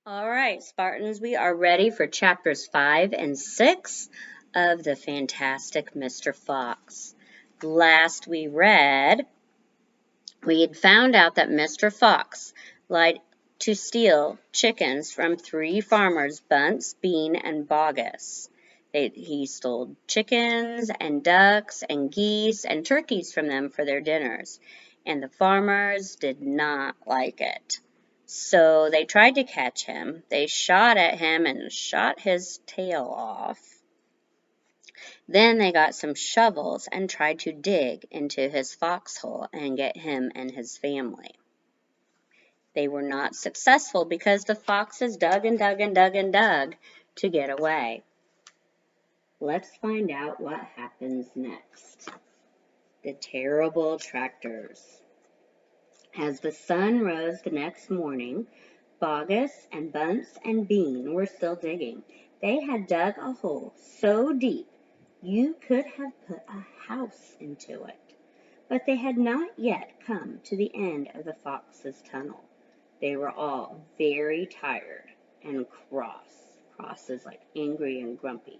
All right, Spartans, we are ready for chapters 5 and 6 of the Fantastic Mr. Fox. Last we read, we had found out that Mr. Fox lied to steal chickens from 3 farmers, Bunce, Bean, and Bogus. He stole chickens and ducks and geese and turkeys from them for their dinners, and the farmers did not like it. So they tried to catch him. They shot at him and shot his tail off. Then they got some shovels and tried to dig into his foxhole and get him and his family. They were not successful because the foxes dug and dug and dug and dug to get away. Let's find out what happens next. The terrible tractors. As the sun rose the next morning, Bogus and Bunce and Bean were still digging. They had dug a hole so deep you could have put a house into it. But they had not yet come to the end of the fox's tunnel. They were all very tired and cross. Cross is like angry and grumpy.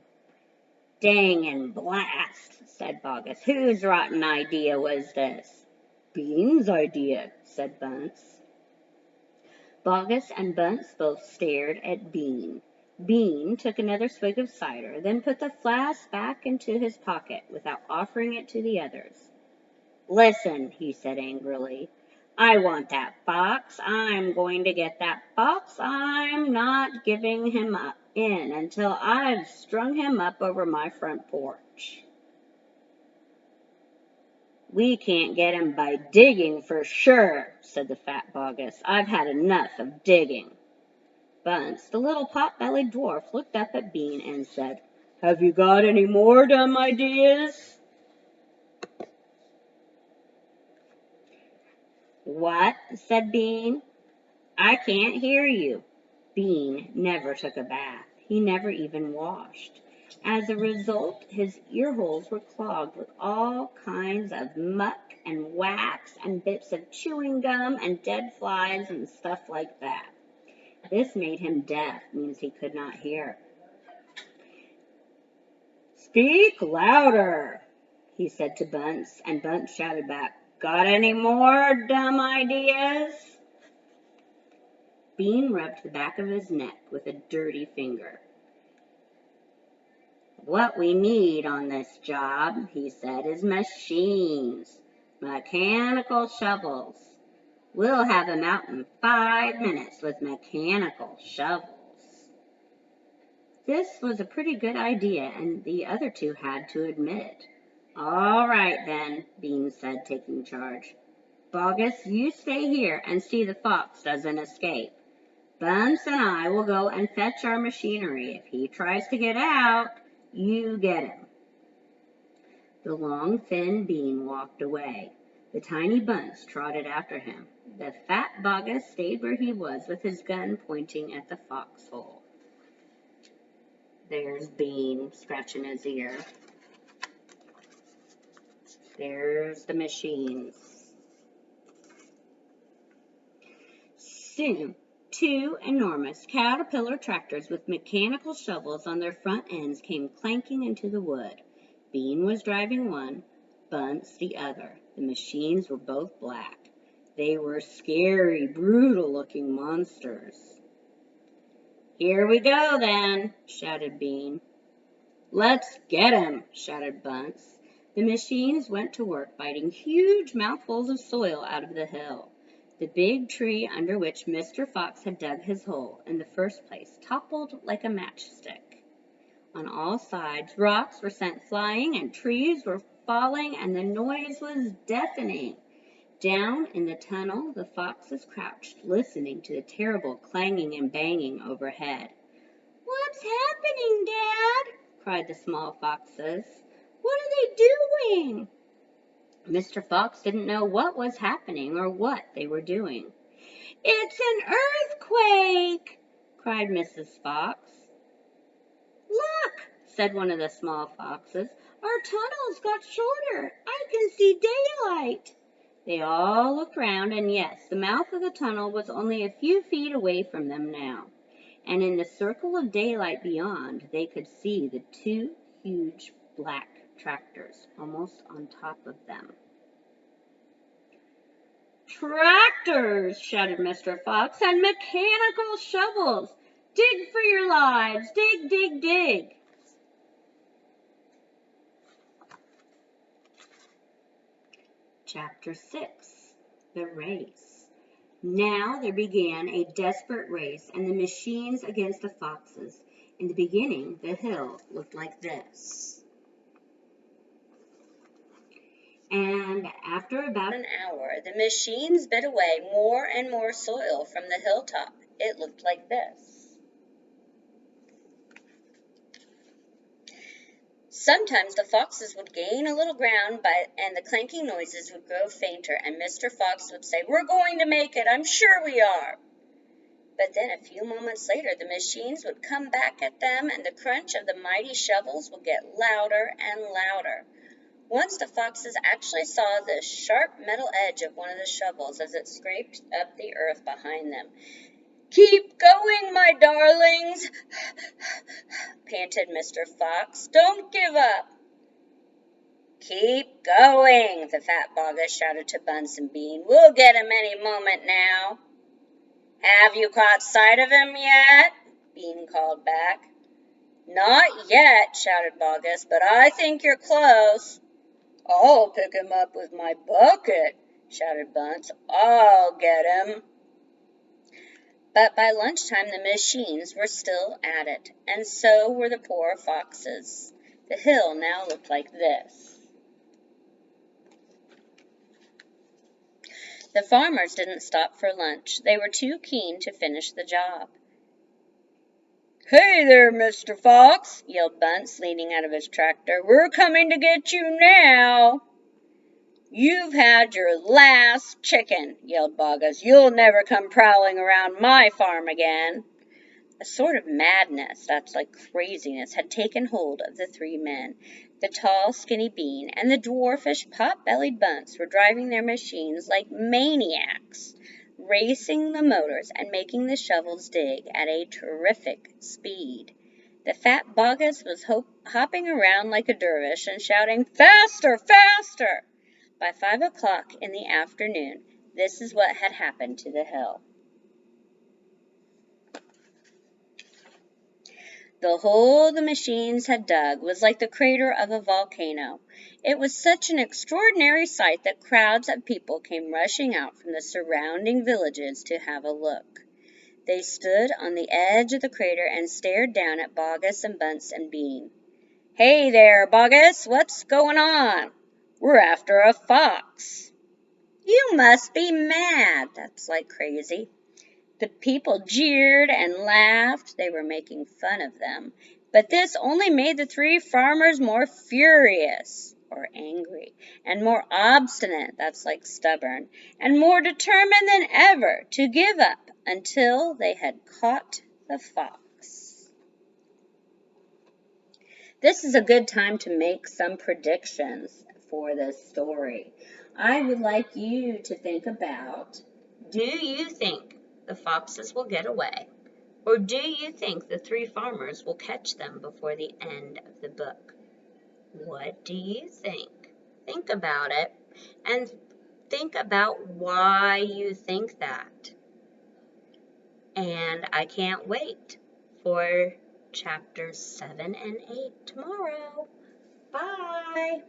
Dang and blast, said Bogus. Whose rotten idea was this? Bean's idea, said Bunce. Bogus and Bunce both stared at Bean. Bean took another swig of cider, then put the flask back into his pocket without offering it to the others. Listen, he said angrily. I want that fox. I'm going to get that fox. I'm not giving him up in until I've strung him up over my front porch. We can't get him by digging for sure, said the fat Bogus. I've had enough of digging. Bunce, the little pot-bellied dwarf, looked up at Bean and said, Have you got any more dumb ideas? What? Said Bean. I can't hear you. Bean never took a bath. He never even washed. As a result, his ear holes were clogged with all kinds of muck and wax and bits of chewing gum and dead flies and stuff like that. This made him deaf, means he could not hear. Speak louder, he said to Bunce, and Bunce shouted back, Got any more dumb ideas? Bean rubbed the back of his neck with a dirty finger. What we need on this job, he said, is machines, mechanical shovels. We'll have them out in 5 minutes with mechanical shovels. This was a pretty good idea, and the other two had to admit it. All right, then, Bean said, taking charge. Bogus, you stay here and see the fox doesn't escape. Bunce and I will go and fetch our machinery. If he tries to get out, you get him. The long, thin Bean walked away. The tiny Bunce trotted after him. The fat Bogus stayed where he was with his gun pointing at the foxhole. There's Bean scratching his ear. There's the machines. Soon, 2 enormous caterpillar tractors with mechanical shovels on their front ends came clanking into the wood. Bean was driving one, Bunce the other. The machines were both black. They were scary, brutal-looking monsters. Here we go, then, shouted Bean. Let's get him, shouted Bunce. The machines went to work biting huge mouthfuls of soil out of the hill. The big tree under which Mr. Fox had dug his hole in the first place toppled like a matchstick. On all sides, rocks were sent flying and trees were falling, and the noise was deafening. Down in the tunnel, the foxes crouched, listening to the terrible clanging and banging overhead. What's happening, Dad? Cried the small foxes. What are they doing? Mr. Fox didn't know what was happening or what they were doing. It's an earthquake, cried Mrs. Fox. Look, said one of the small foxes, our tunnel's got shorter. I can see daylight. They all looked round, and yes, the mouth of the tunnel was only a few feet away from them now. and in the circle of daylight beyond, they could see the two huge black tractors almost on top of them. "Tractors!" shouted Mr. Fox, "and mechanical shovels! Dig for your lives! Dig, dig, dig!" Chapter 6. The Race. Now there began a desperate race, and the machines against the foxes. In the beginning, the hill looked like this. And after about an hour, the machines bit away more and more soil from the hilltop. It looked like this. Sometimes the foxes would gain a little ground, and the clanking noises would grow fainter, and Mr. Fox would say, "We're going to make it, I'm sure we are." But then a few moments later, the machines would come back at them, and the crunch of the mighty shovels would get louder and louder. Once the foxes actually saw the sharp metal edge of one of the shovels as it scraped up the earth behind them. "Keep going, my darlings," panted Mr. Fox. "Don't give up." "Keep going," the fat Boggis shouted to Bunsen Bean. "We'll get him any moment now." "Have you caught sight of him yet?" Bean called back. "Not yet," shouted Boggis, "but I think you're close." "I'll pick him up with my bucket," shouted Bunce. "I'll get him." But by lunchtime the machines were still at it, and so were the poor foxes. The hill now looked like this. The farmers didn't stop for lunch. They were too keen to finish the job. "Hey there, Mr. Fox," yelled Bunce, leaning out of his tractor. "We're coming to get you now." "You've had your last chicken," yelled Boggis. "You'll never come prowling around my farm again." A sort of madness, that's like craziness, had taken hold of the three men. The tall, skinny Bean and the dwarfish, pot-bellied Bunce were driving their machines like maniacs, racing the motors and making the shovels dig at a terrific speed. The fat Boggis was hopping around like a dervish and shouting, "Faster, faster!" By 5 o'clock in the afternoon, this is what had happened to the hill. The hole the machines had dug was like the crater of a volcano. It was such an extraordinary sight that crowds of people came rushing out from the surrounding villages to have a look. They stood on the edge of the crater and stared down at Boggis and Bunce and Bean. "Hey there, Boggis, what's going on?" "We're after a fox." "You must be mad. That's like crazy." The people jeered and laughed. They were making fun of them. But this only made the three farmers more furious, or angry, and more obstinate, that's like stubborn, and more determined than ever to give up until they had caught the fox. This is a good time to make some predictions for this story. I would like you to think about, do you think the foxes will get away? Or do you think the three farmers will catch them before the end of the book? What do you think? Think about it and think about why you think that. And I can't wait for chapters 7 and 8 tomorrow. Bye.